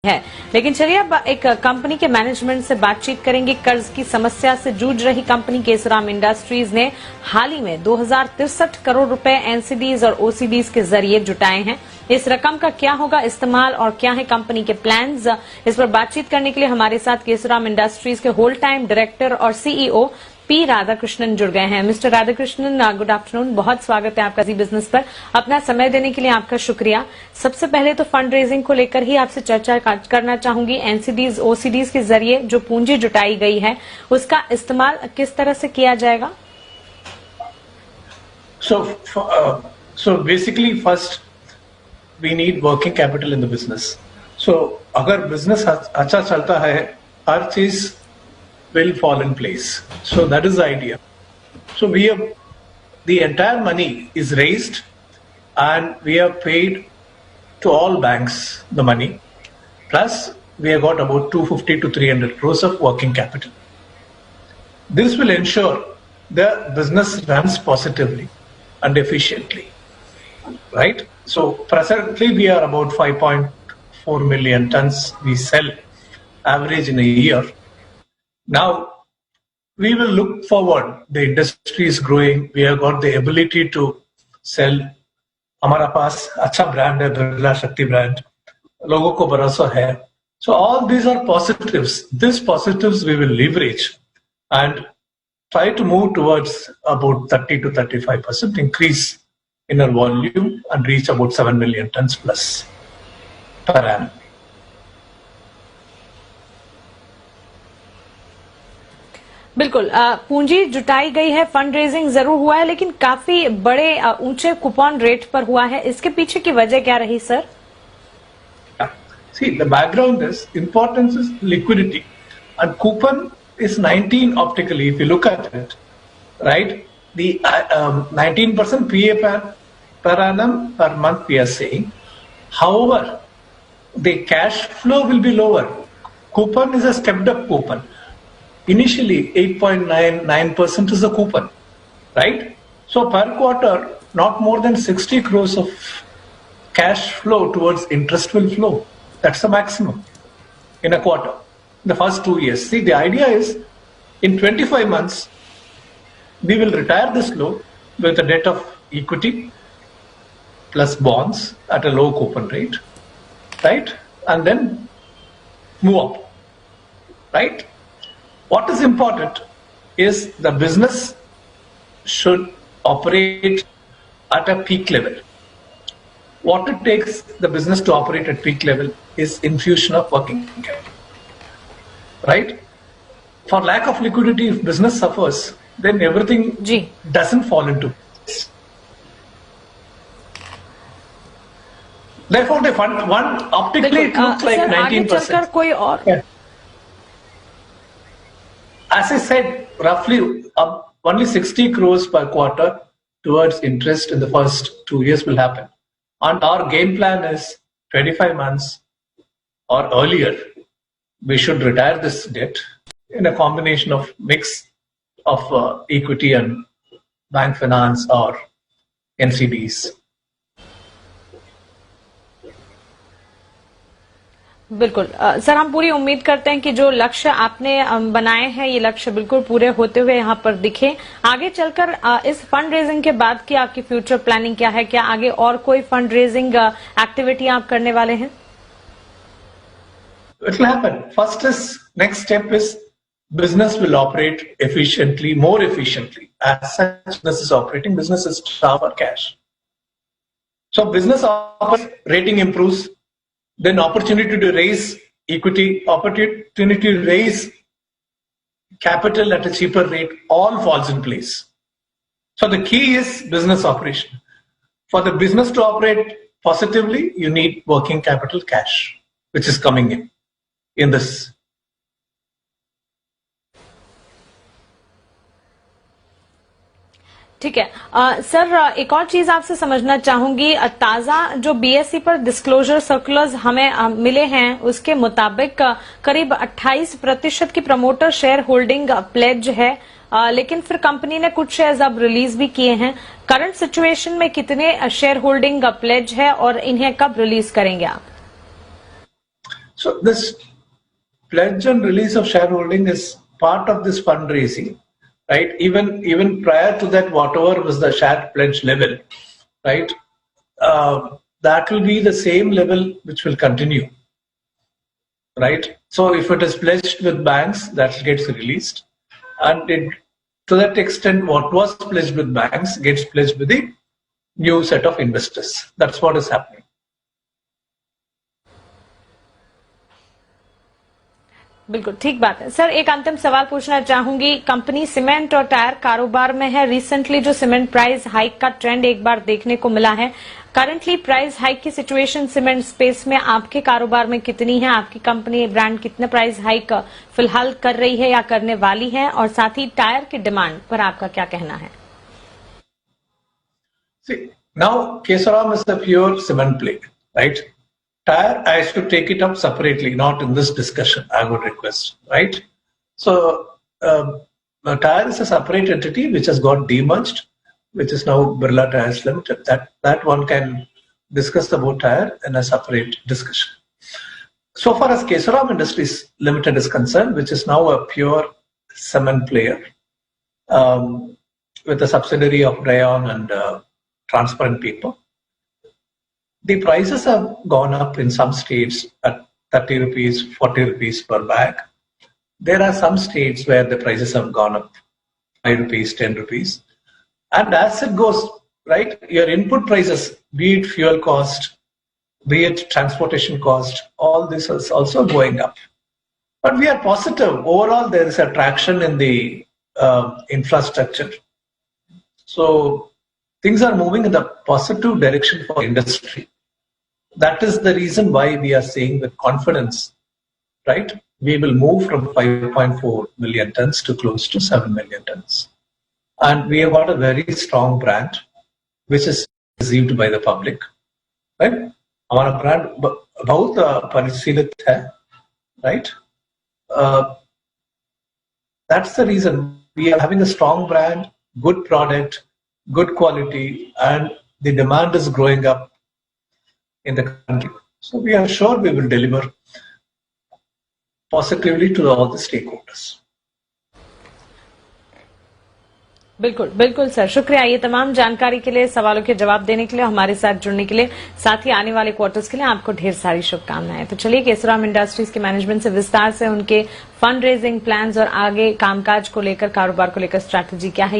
है। लेकिन चलिए अब एक कंपनी के मैनेजमेंट से बातचीत करेंगे। कर्ज की समस्या से जूझ रही कंपनी केसराम इंडस्ट्रीज ने हाल ही में 2063 करोड़ रुपए एनसीडीज और ओसीडीज के जरिए जुटाए हैं। इस रकम का क्या होगा इस्तेमाल और क्या है कंपनी के प्लान्स, इस पर बातचीत करने के लिए हमारे साथ केसराम इंडस्ट्रीज के होल टाइम डायरेक्टर और सीईओ पी राधाकृष्णन जुड़ गए हैं। मिस्टर राधाकृष्णन, गुड आफ्टरनून, बहुत स्वागत है आपका जी बिजनेस पर। अपना समय देने के लिए आपका शुक्रिया। सबसे पहले तो फंड रेजिंग को लेकर ही आपसे चर्चा करना चाहूंगी। एनसीडीज ओसीडीज के जरिए जो पूंजी जुटाई गई है उसका इस्तेमाल किस तरह से किया जाएगा? So basically first we need working capital in the business. So अगर business अच्छा चलता है, हर चीज will fall in place. So that is the idea. So the entire money is raised and we have paid to all banks the money. Plus we have got about 250 to 300 crores of working capital. This will ensure the business runs positively and efficiently. Right? So presently we are about 5.4 million tons we sell average in a year. Now, we will look forward. The industry is growing. We have got the ability to sell. हमारा पास अच्छा brand है, बिरला शक्ति brand, लोगों को भरोसा है. So all these are positives. These positives we will leverage and try to move towards about 30 to 35% increase in our volume and reach about 7 million tons plus per annum. बिल्कुल, पूंजी जुटाई गई है, फंड रेजिंग जरूर हुआ है, लेकिन काफी बड़े ऊंचे कूपन रेट पर हुआ है। इसके पीछे की वजह क्या रही sir? See, the background is importance is liquidity, and coupon is 19 optically. If you look at it, right, the 19% PA per annum per month we are saying. However, the cash flow will be lower. Coupon is a stepped up coupon. Initially 8.99% is the coupon, right? So per quarter, not more than 60 crores of cash flow towards interest will flow. That's the maximum in a quarter, the first 2 years. See, the idea is in 25 months, we will retire this loan with a debt of equity plus bonds at a low coupon rate, right? And then move up, right? What is important is the business should operate at a peak level. What it takes the business to operate at peak level is infusion of working capital. Right? For lack of liquidity, if business suffers, then everything doesn't fall into place. Therefore, the fund one optically it looks like 19%. कोई और As I said, roughly only 60 crores per quarter towards interest in the first 2 years will happen. And our game plan is 25 months or earlier, we should retire this debt in a combination of mix of equity and bank finance or NCDs. बिल्कुल sir, हम पूरी उम्मीद करते हैं कि जो लक्ष्य आपने बनाए हैं ये लक्ष्य बिल्कुल पूरे होते हुए यहाँ पर दिखे। आगे चलकर इस फंड रेजिंग के बाद की आपकी फ्यूचर प्लानिंग क्या है? क्या आगे और कोई फंड रेजिंग एक्टिविटी आप करने वाले हैं? It will happen. First is, next step is business will operate efficiently, more efficiently. As such, business is operating, business is staff or cash. So business rating improves. Then opportunity to raise equity, opportunity to raise capital at a cheaper rate, all falls in place. So the key is business operation. For the business to operate positively, you need working capital cash, which is coming in this. ठीक है sir, एक और चीज आपसे समझना चाहूंगी। ताजा जो बीएसई पर डिस्क्लोजर सर्कुलर्स हमें मिले हैं उसके मुताबिक करीब 28% की प्रमोटर शेयर होल्डिंग प्लेज है, लेकिन फिर कंपनी ने कुछ शेयर्स अब रिलीज भी किए हैं। करंट सिचुएशन में कितने शेयर होल्डिंग प्लेज है और इन्हें कब रिलीज करेंगे आप? So this pledge and release of shareholding is part of this fundraising, right? Even prior to that, whatever was the share pledge level, right? That will be the same level which will continue, right? So if it is pledged with banks, that gets released, and to that extent, what was pledged with banks gets pledged with the new set of investors. That's what is happening. बिल्कुल ठीक बात है sir. एक अंतिम सवाल पूछना चाहूंगी, company cement और टायर कारोबार में है। रिसेंटली जो सीमेंट प्राइस हाइक का ट्रेंड एक बार देखने को मिला है, करंटली प्राइस हाइक की सिचुएशन सीमेंट स्पेस में आपके कारोबार में कितनी है? आपकी कंपनी ब्रांड कितने प्राइस हाइक फिलहाल कर रही है या करने वाली है, और साथ ही टायर की डिमांड पर आपका क्या कहना है? See, now Kesoram is a pure cement play, right? Tire, I should take it up separately, not in this discussion, I would request, right? So, Tire is a separate entity which has got demerged, which is now Birla Tyres Limited. That one can discuss about Tire in a separate discussion. So far as Kesoram Industries Limited is concerned, which is now a pure cement player, with a subsidiary of Rayon and Transparent Paper, the prices have gone up in some states at 30 rupees, 40 rupees per bag. There are some states where the prices have gone up 5 rupees, 10 rupees. And as it goes, right, your input prices, be it fuel cost, be it transportation cost, all this is also going up. But we are positive. Overall, there is a traction in the infrastructure. So things are moving in the positive direction for industry. That is the reason why we are saying with confidence, right? We will move from 5.4 million tons to close to 7 million tons. And we have got a very strong brand, which is received by the public, right? Our brand बहुत परिशीलित है, right? That's the reason we are having a strong brand, good product, good quality, and the demand is growing up in the country. So we are sure we will deliver positively to all the stakeholders. बिल्कुल बिल्कुल sir, शुक्रिया ये तमाम जानकारी के लिए, सवालों के जवाब देने के लिए, हमारे साथ जुड़ने के लिए, साथ ही आने वाले क्वार्टर्स के लिए आपको ढेर सारी शुभकामनाएं। तो चलिए केसोराम इंडस्ट्रीज के मैनेजमेंट से विस्तार से उनके फंड रेजिंग प्लान्स और आगे कामकाज को लेकर, कारोबार को लेकर स्ट्रैटेजी क्या है